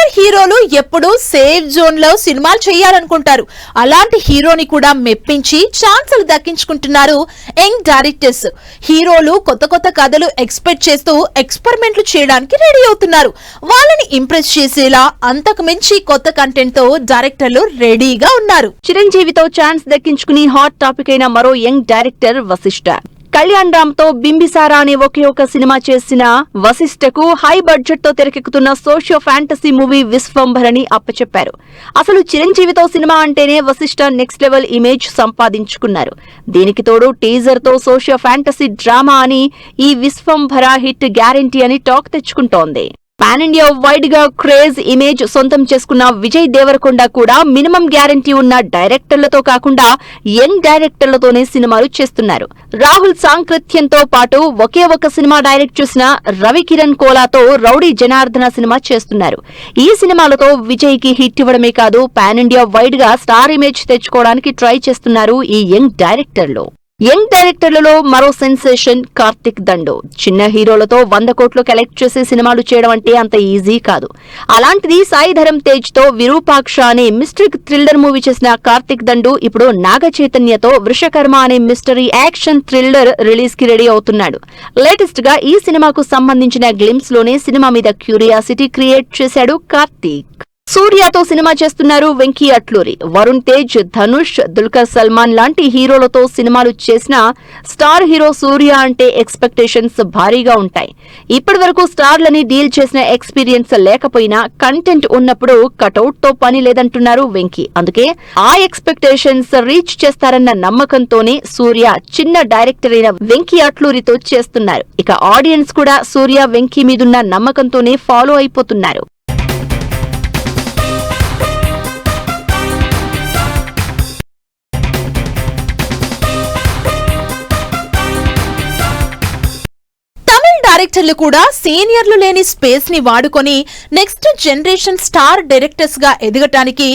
Senior హీరోలు ఎప్పుడు safe zone లో సినిమాలు చేయాలనుకుంటారు. అలాంటి హీరోని కూడా మెప్పించి ఛాన్సులు దక్కించుకుంటున్నారు యంగ్ డైరెక్టర్స్. హీరోలు కొత్త కొత్త కథలు ఎక్స్పెక్ట్ చేస్తూ ఎక్స్పెరిమెంట్లు చేయడానికి రెడీ అవుతున్నారు. వాళ్ళని ఇంప్రెస్ చేసేలా అంతకు మించి కొత్త కంటెంట్ తో డైరెక్టర్లు రెడీగా ఉన్నారు. చిరంజీవితో ఛాన్స్ దక్కించుకుని హాట్ టాపిక్ అయిన మరో యంగ్ డైరెక్టర్ వశిష్ఠ. కళ్యాణ్ రామ్ తో బింబిసారా అనే ఒకే ఒక సినిమా చేసిన వశిష్ఠకు హై బడ్జెట్ తో తెరకెక్కుతున్న సోషియో ఫ్యాంటసీ మూవీ విశ్వంభరని అప్పచెప్పారు. అసలు చిరంజీవితో సినిమా అంటేనే వశిష్ఠ నెక్స్ట్ లెవెల్ ఇమేజ్ సంపాదించుకున్నారు. దీనికి తోడు టీజర్ తో సోషియో ఫ్యాంటసీ డ్రామా అని ఈ విశ్వంభర హిట్ గ్యారెంటీ అని టాక్ తెచ్చుకుంటోంది. పాన్ ఇండియా వైడ్ గా క్రేజ్ ఇమేజ్ సొంతం చేసుకున్న విజయ్ దేవరకొండ కూడా మినిమం గ్యారంటీ ఉన్న డైరెక్టర్లతో కాకుండా యంగ్ డైరెక్టర్లతోనే సినిమాలు చేస్తున్నారు. రాహుల్ సాంకృత్యంతో పాటు ఒకే ఒక సినిమా డైరెక్ట్ చేసిన రవికిరణ్ కోలాతో రౌడీ జనార్దన సినిమా చేస్తున్నారు. ఈ సినిమాలతో విజయ్ కి హిట్ ఇవ్వడమే కాదు, పాన్ ఇండియా వైడ్ గా స్టార్ ఇమేజ్ తెచ్చుకోవడానికి ట్రై చేస్తున్నారు ఈ యంగ్ డైరెక్టర్లు. యంగ్ డైరెక్టర్లలో మరో సెన్సేషన్ కార్తిక్ దండు. చిన్న హీరోలతో 100 కోట్లు కలెక్ట్ చేసే సినిమాలు చేయడం అంటే అంత ఈజీ కాదు. అలాంటిది సాయి ధరమ్ తేజ్ తో విరూపాక్ష అనే మిస్టరీ థ్రిల్లర్ మూవీ చేసిన కార్తిక్ దండు ఇప్పుడు నాగ చైతన్యతో వృషకర్మ అనే మిస్టరీ యాక్షన్ థ్రిల్లర్ రిలీజ్ కి రెడీ అవుతున్నాడు. లేటెస్ట్ గా ఈ సినిమాకు సంబంధించిన గ్లిమ్స్ లోనే సినిమా మీద క్యూరియాసిటీ క్రియేట్ చేశాడు కార్తీక్. సూర్యతో సినిమా చేస్తున్నారు వెంకీ అట్లూరి. వరుణ్ తేజ్, ధనుష్, దుల్కర్ సల్మాన్ లాంటి హీరోలతో సినిమాలు చేసిన స్టార్ హీరో సూర్య అంటే ఎక్స్పెక్టేషన్స్ భారీగా ఉంటాయి. ఇప్పటి వరకు స్టార్లని డీల్ చేసిన ఎక్స్పీరియన్స్ లేకపోయినా కంటెంట్ ఉన్నప్పుడు కటౌట్ తో పని లేదంటున్నారు వెంకీ. అందుకే ఆ ఎక్స్పెక్టేషన్స్ రీచ్ చేస్తారన్న నమ్మకంతోనే సూర్య చిన్న డైరెక్టర్ అయిన వెంకీ అట్లూరితో చేస్తున్నారు. ఇక ఆడియన్స్ కూడా సూర్య వెంకీ మీదున్న నమ్మకంతోనే ఫాలో అయిపోతున్నారు. డైరెక్టర్లు కూడా సీనియర్లు లేని స్పేస్ ని వాడుకొని నెక్స్ట్ జనరేషన్ స్టార్ డైరెక్టర్స్ గా ఎదగటానికి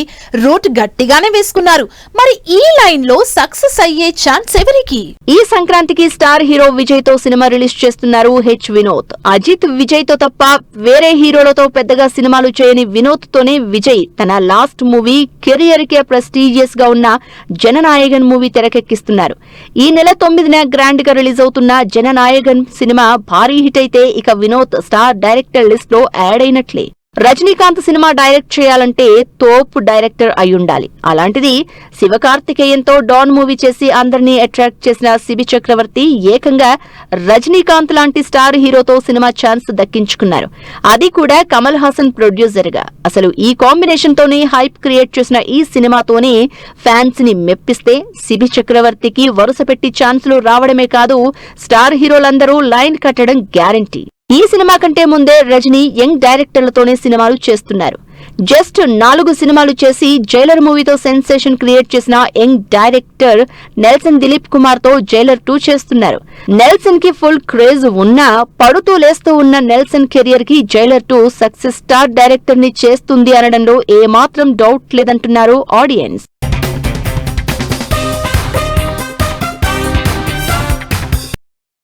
రూట్ గట్టిగానే వేసుకున్నారు. మరి ఈ లైన్ లో సక్సెస్ అయ్యే ఛాన్స్ ఎవరికి? ఈ సంక్రాంతికి స్టార్ హీరో విజయ్ తో సినిమా రిలీజ్ చేస్తున్నారు హెచ్ వినోద్. అజిత్, విజయ్ తో తప్ప వేరే హీరోలతో పెద్దగా సినిమాలు చేయని వినోద్ తోనే విజయ్ తన లాస్ట్ మూవీ కెరియర్ కే ప్రెస్టీజియస్ గా ఉన్న జననాయగన్ మూవీ తెరకెక్కిస్తున్నారు. ఈ నెల 9న గ్రాండ్ గా రిలీజ్ అవుతున్న జననాయగన్ సినిమా భారీ హిట్ అయితే ఇక వినోద్ స్టార్ డైరెక్టర్ లిస్ట్ లో యాడ్ అయినట్లే. రజనీకాంత్ సినిమా డైరెక్ట్ చేయాలంటే తోపు డైరెక్టర్ అయ్యుండాలి. అలాంటిది శివకార్తికేయన్తో డాన్ మూవీ చేసి అందరినీ అట్రాక్ట్ చేసిన సిబి చక్రవర్తి ఏకంగా రజనీకాంత్ లాంటి స్టార్ హీరోతో సినిమా ఛాన్స్ దక్కించుకున్నారు. అది కూడా కమల్ హాసన్ ప్రొడ్యూసర్ గా. అసలు ఈ కాంబినేషన్ తోనే హైప్ క్రియేట్ చేసిన ఈ సినిమాతోనే ఫ్యాన్స్ ని మెప్పిస్తే సిబి చక్రవర్తికి వరుస పెట్టి ఛాన్సులు రావడమే కాదు, స్టార్ హీరోలందరూ లైన్ కట్టడం గ్యారంటీ. ఈ సినిమా కంటే ముందే రజనీ యంగ్ డైరెక్టర్లతోనే సినిమాలు చేస్తున్నారు. జస్ట్ 4 సినిమాలు చేసి జైలర్ మూవీతో సెన్సేషన్ క్రియేట్ చేసిన young director Nelson Dilip Kumar తో జైలర్ 2 చేస్తున్నారు. నెల్సన్ కి ఫుల్ క్రేజ్ ఉన్నా పడుతూ లేస్తూ ఉన్న నెల్సన్ కెరియర్ కి జైలర్ 2 సక్సెస్ స్టార్ డైరెక్టర్ ని చేస్తుంది అనడంలో ఏమాత్రం డౌట్ లేదంటున్నారు ఆడియన్స్.